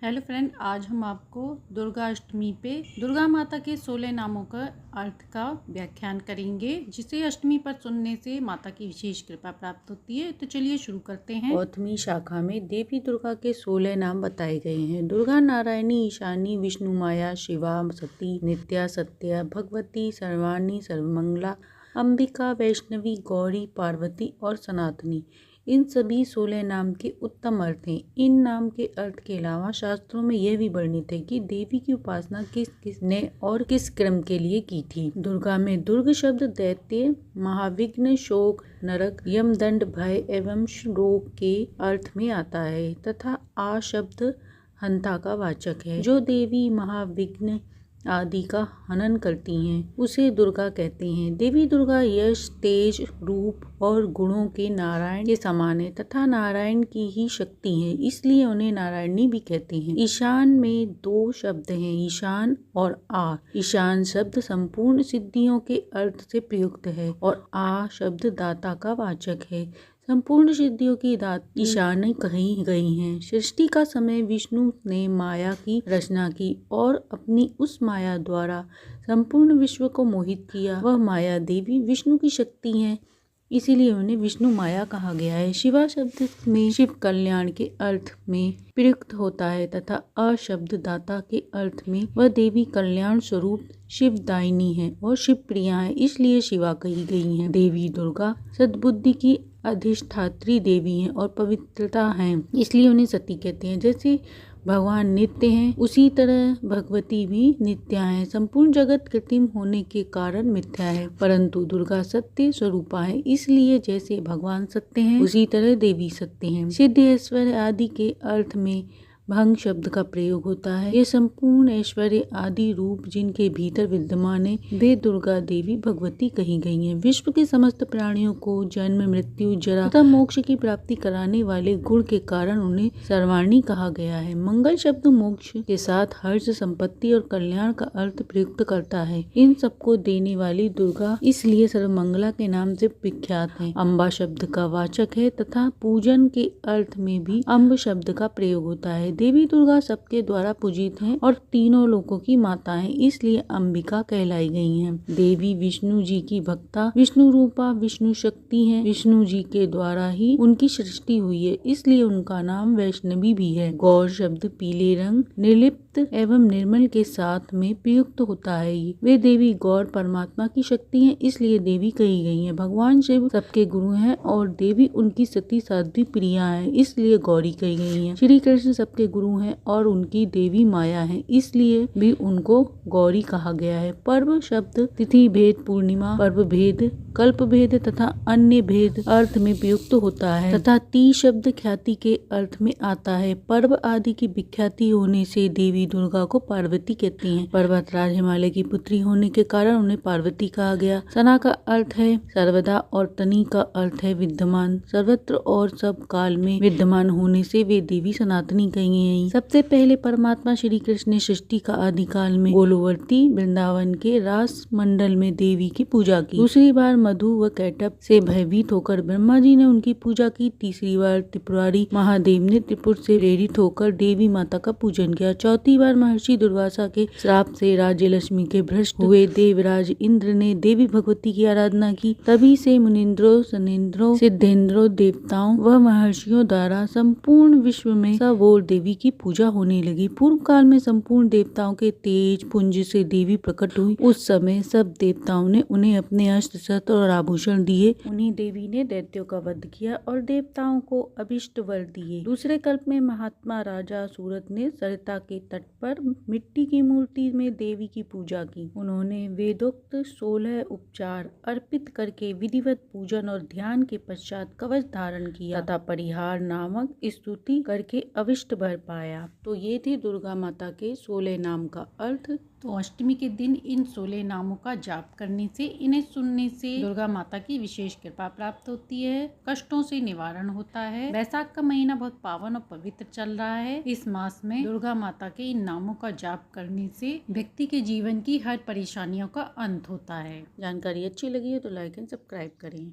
Hello friend, आज हम आपको दुर्गा अष्टमी पे दुर्गा माता के 16 नामों का अर्थ का व्याख्यान करेंगे, जिसे अष्टमी पर सुनने से माता की विशेष कृपा प्राप्त होती है। तो चलिए शुरू करते हैं। 8वीं शाखा में देवी दुर्गा के 16 नाम बताए गए हैं। दुर्गा नारायणी, ईशानी, विष्णु माया, शिवा, सती, नित्या, सत्या, भगवती, सर्वाणी, सर्वमंगला, अंबिका, वैष्णवी, गौरी, पार्वती और सनातनी। इन सभी 16 नाम के उत्तम अर्थ हैं। इन नाम के अर्थ के अलावा शास्त्रों में यह भी वर्णित है कि देवी की उपासना किस ने और किस क्रम के लिए की थी। दुर्गा में दुर्ग शब्द दैत्य, महाविघ्न, शोक, नरक, यमदंड, भय एवं रोग के अर्थ में आता है तथा आ शब्द हंता का वाचक है। जो देवी महाविघ्न आदि का हनन करती हैं उसे दुर्गा कहते हैं। देवी दुर्गा यश, तेज, रूप और गुणों के नारायण के समान है तथा नारायण की ही शक्ति है, इसलिए उन्हें नारायणी भी कहते हैं। ईशान में 2 शब्द हैं, ईशान और आ। ईशान शब्द संपूर्ण सिद्धियों के अर्थ से प्रयुक्त है और आ शब्द दाता का वाचक है। संपूर्ण सिद्धियों की दात ईशान कही गई हैं। सृष्टि का समय विष्णु ने माया की रचना की और अपनी उस माया द्वारा संपूर्ण विश्व को मोहित किया। वह माया देवी विष्णु की शक्ति है, इसीलिए उन्हें विष्णु माया कहा गया है। शिवा शब्द में शिव कल्याण के अर्थ में प्रयुक्त होता है तथा अ शब्द दाता के अर्थ में वह देवी कल्याण स्वरूप शिवदायिनी है और शिव प्रिया है, इसलिए शिवा कही गई है। देवी दुर्गा सद्बुद्धि की अधिष्ठात्री देवी हैं और पवित्रता हैं, इसलिए उन्हें सती कहते हैं। जैसे भगवान नित्य हैं, उसी तरह भगवती भी नित्या हैं। संपूर्ण जगत कृत्रिम होने के कारण मिथ्या है, परंतु दुर्गा सत्य स्वरूपा है, इसलिए जैसे भगवान सत्य हैं उसी तरह देवी सत्य हैं। सिद्ध ऐश्वर्य आदि के अर्थ में भंग शब्द का प्रयोग होता है। ये संपूर्ण ऐश्वर्य आदि रूप जिनके भीतर विद्यमान है वे दुर्गा देवी भगवती कही गई हैं। विश्व के समस्त प्राणियों को जन्म, मृत्यु, जरा तथा मोक्ष की प्राप्ति कराने वाले गुण के कारण उन्हें सर्वाणी कहा गया है। मंगल शब्द मोक्ष के साथ हर्ष, संपत्ति और कल्याण का अर्थ प्रयुक्त करता है। इन सबको देने वाली दुर्गा इसलिए सर्वमंगला के नाम से विख्यात है। अम्बा शब्द का वाचक है तथा पूजन के अर्थ में भी अम्ब शब्द का प्रयोग होता है। देवी दुर्गा सबके द्वारा पूजित हैं और तीनों लोकों की माता हैं, इसलिए अंबिका कहलाई गई हैं। देवी विष्णु जी की भक्ता, विष्णु रूपा, विष्णु शक्ति हैं। विष्णु जी के द्वारा ही उनकी सृष्टि हुई है, इसलिए उनका नाम वैष्णवी भी है। गौर शब्द पीले रंग, निर्लिप्त एवं निर्मल के साथ में प्रयुक्त होता है। वे देवी गौर परमात्मा की शक्ति हैं, इसलिए देवी कही गई है। भगवान शिव सबके गुरु हैं और देवी उनकी सती साध्वी प्रिया है, इसलिए गौरी कही गई है। श्री कृष्ण सबके गुरु हैं और उनकी देवी माया है, इसलिए भी उनको गौरी कहा गया है। पर्व शब्द तिथि भेद, पूर्णिमा, पर्व भेद, कल्प भेद तथा अन्य भेद अर्थ में प्रयुक्त होता है तथा ती शब्द ख्याति के अर्थ में आता है। पर्व आदि की विख्याति होने से देवी दुर्गा को पार्वती कहती हैं। पर्वतराज हिमालय की पुत्री होने के कारण उन्हें पार्वती कहा गया। सना का अर्थ है सर्वदा और तनी का अर्थ है विद्यमान। सर्वत्र और सब काल में विद्यमान होने से वे देवी सनातनी कही गई। सबसे पहले परमात्मा श्री कृष्ण ने सृष्टि का आदिकाल में गोलोवर्ती वृंदावन के रास मंडल में देवी की पूजा की। दूसरी बार मधु व कैटभ से भयभीत होकर ब्रह्मा जी ने उनकी पूजा की। तीसरी बार त्रिपुरारी महादेव ने त्रिपुर से प्रेरित होकर देवी माता का पूजन किया। चौथी बार महर्षि दुर्वासा के श्राप से राज्य लक्ष्मी के भ्रष्ट हुए देवराज इंद्र ने देवी भगवती की आराधना की। तभी से मुनिंद्रों, सनेन्द्रों, सिद्धेंद्रों, देवताओं व महर्षियों द्वारा संपूर्ण विश्व में सब ओर देवी की पूजा होने लगी। पूर्व काल में संपूर्ण देवताओं के तेज पुंज से देवी प्रकट हुई। उस समय सब देवताओं ने उन्हें अपने अस्त्र, शस्त्र और आभूषण दिए। उन्हीं देवी ने दैत्यों का वध किया और देवताओं को अभिष्ट वर दिए। दूसरे कल्प में महात्मा राजा सूरत ने सरिता के तट पर मिट्टी की मूर्ति में देवी की पूजा की। उन्होंने वेदोक्त 16 उपचार अर्पित करके विधिवत पूजन और ध्यान के पश्चात कवच धारण किया तथा परिहार नामक स्तुति करके अभिष्ट भर पाया। तो ये थी दुर्गा माता के 16 नाम का अर्थ। तो अष्टमी के दिन इन 16 नामों का जाप करने से, इन्हें सुनने से दुर्गा माता की विशेष कृपा प्राप्त होती है, कष्टों से निवारण होता है। वैशाख का महीना बहुत पावन और पवित्र चल रहा है। इस मास में दुर्गा माता के इन नामों का जाप करने से व्यक्ति के जीवन की हर परेशानियों का अंत होता है। जानकारी अच्छी लगी है तो लाइक एंड सब्सक्राइब करें।